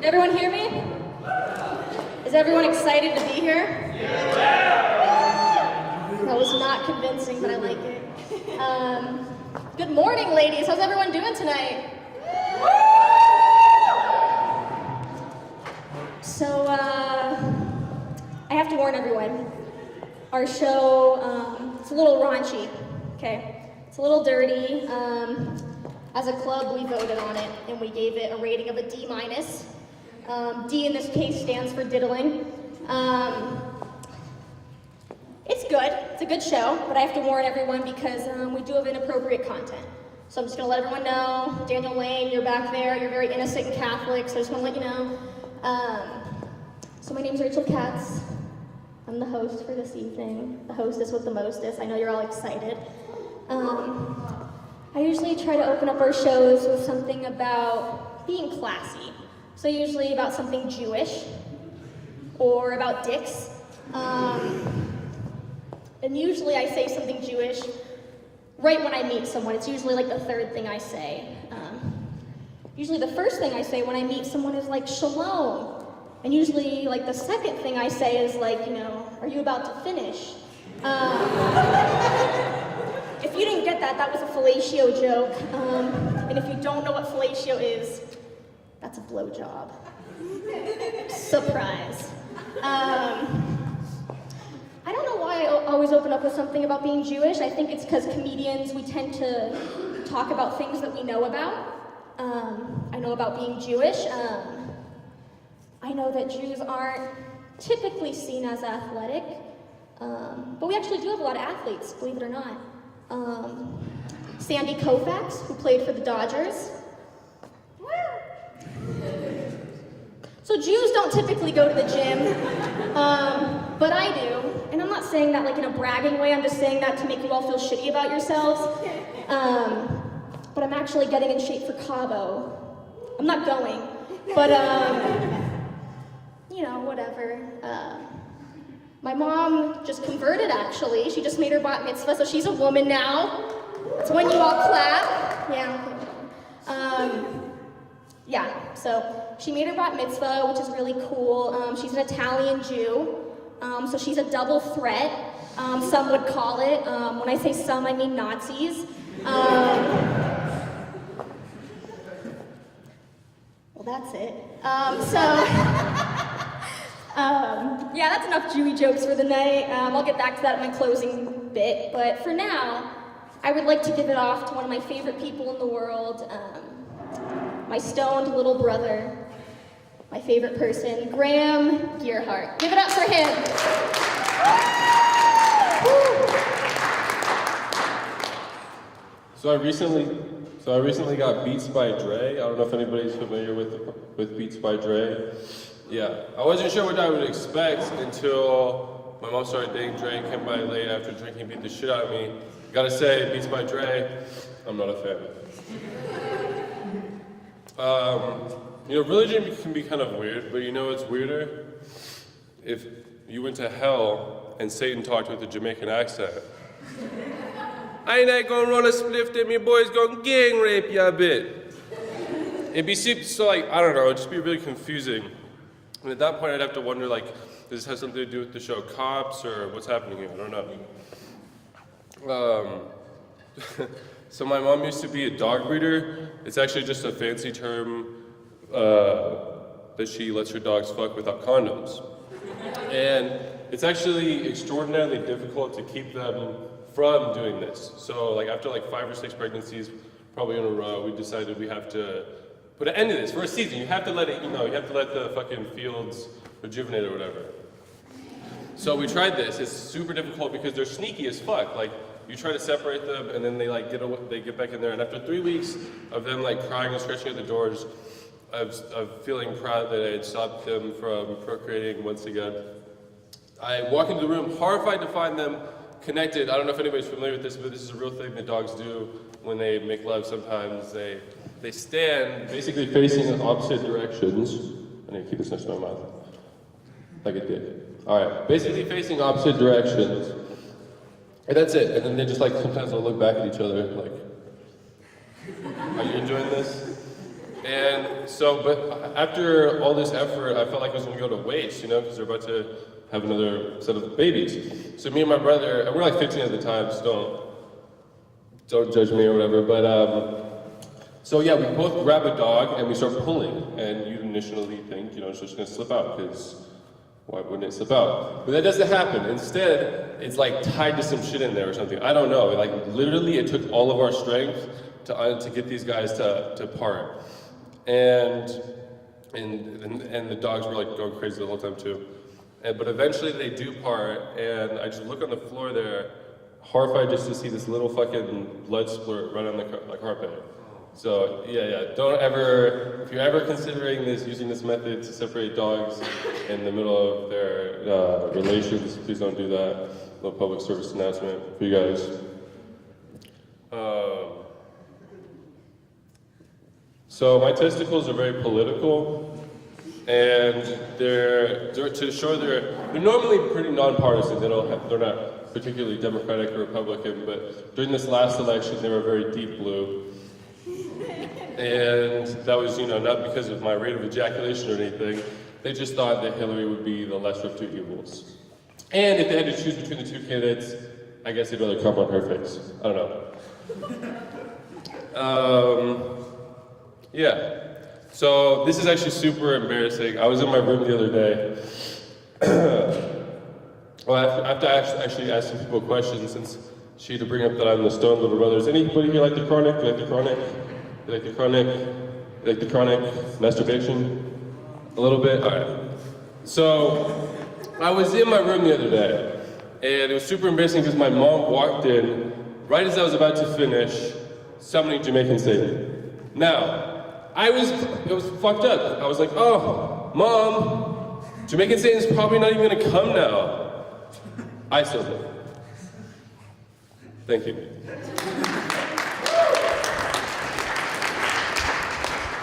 everyone hear me? Is everyone excited to be here? That was not convincing, but I like it. Good morning, ladies. How's everyone doing tonight? So, I have to warn everyone. Our show, it's a little raunchy, okay? It's a little dirty. As a club, we voted on it, and we gave it a rating of a D-. D in this case stands for diddling. It's good. It's a good show, but I have to warn everyone because we do have inappropriate content. So I'm just going to let everyone know. Daniel Lane, you're back there. You're very innocent and Catholic, so I just want to let you know. So my name's Rachel Katz. I'm the host for this evening. The hostess with the mostest. I know you're all excited. I usually try to open up our shows with something about being classy. So usually about something Jewish or about dicks. And usually I say something Jewish right when I meet someone. It's usually like the third thing I say. Usually the first thing I say when I meet someone is like shalom. And usually like the second thing I say is like, you know, are you about to finish? If you didn't get that, that was a fellatio joke. And if you don't know what fellatio is, that's a blowjob. Surprise. I don't know why I always open up with something about being Jewish. I think it's because comedians, we tend to talk about things that we know about. I know about being Jewish. I know that Jews aren't typically seen as athletic, but we actually do have a lot of athletes, believe it or not. Sandy Koufax, who played for the Dodgers. So Jews don't typically go to the gym, but I do. And I'm not saying that like in a bragging way, I'm just saying that to make you all feel shitty about yourselves. But I'm actually getting in shape for Cabo. I'm not going, but you know, whatever. My mom just converted actually. She just made her bat mitzvah, so she's a woman now. It's when you all clap. Yeah. Yeah, so she made her bat mitzvah, which is really cool. She's an Italian Jew, so she's a double threat, some would call it. When I say some, I mean Nazis. Well, that's it. Yeah, that's enough Jewy jokes for the night. I'll get back to that in my closing bit, but for now, I would like to give it off to one of my favorite people in the world, my stoned little brother, my favorite person, Graham Gearhart. Give it up for him. So I recently got Beats by Dre. I don't know if anybody's familiar with Beats by Dre. Yeah, I wasn't sure what I would expect until my mom started dating Dre and came by late after drinking, beat the shit out of me. Gotta say, Beats by Dre, I'm not a fan. You know, religion can be kind of weird, but you know what's weirder? If you went to hell and Satan talked with a Jamaican accent. I ain't gonna run a spliff, then me boys gonna gang rape ya a bit. It'd be so like, I don't know, it'd just be really confusing. And at that point I'd have to wonder like, does this have something to do with the show Cops or what's happening here? I don't know. So my mom used to be a dog breeder. It's actually just a fancy term that she lets her dogs fuck without condoms. And it's actually extraordinarily difficult to keep them from doing this. So like after like 5 or 6 pregnancies, probably in a row, we decided we have to put an end to this for a season. You have to let it, you know, you have to let the fucking fields rejuvenate or whatever. So we tried this. It's super difficult because they're sneaky as fuck. Like you try to separate them and then they like they get back in there. And after 3 weeks of them like crying and scratching at the doors, of feeling proud that I had stopped them from procreating once again, I walk into the room horrified to find them connected. I don't know if anybody's familiar with this, but this is a real thing that dogs do when they make love sometimes. They stand basically facing in opposite directions. I need to keep this next to my mouth. Like it did. Alright, basically facing opposite directions. And that's it. And then they just like sometimes they'll look back at each other like, are you enjoying this? And so, but after all this effort, I felt like it was gonna go to waste, you know, because they're about to have another set of babies. So me and my brother, and we're like 15 at the time, so don't judge me or whatever, but so yeah, we both grab a dog and we start pulling, and you initially think, you know, it's just gonna slip out, because why wouldn't it slip out? But that doesn't happen. Instead, it's like tied to some shit in there or something. I don't know. Like literally, it took all of our strength to get these guys to part. And the dogs were like going crazy the whole time too. But eventually they do part, and I just look on the floor there, horrified just to see this little fucking blood splurt right on the carpet. So yeah, don't ever, if you're ever considering using this method to separate dogs in the middle of their relations, please don't do that. No public service announcement for you guys. So my testicles are very political, and they're normally pretty nonpartisan. They're not particularly Democratic or Republican, but during this last election, they were very deep blue. And that was, you know, not because of my rate of ejaculation or anything. They just thought that Hillary would be the lesser of two evils. And if they had to choose between the two candidates, I guess they'd rather come on her face. I don't know. Yeah. So this is actually super embarrassing. I was in my room the other day. Well, I have to actually ask some people questions, since she had to bring up that I'm the Stone Little Brothers. Anybody here like the Chronic? You like the Chronic? You like the Chronic? You like the Chronic? Masturbation? A little bit? Alright. So, I was in my room the other day, and it was super embarrassing because my mom walked in right as I was about to finish summoning Jamaican Satan. Now, it was fucked up. I was like, oh, Mom, Jamaican Satan's probably not even gonna come now. I still do. Thank you.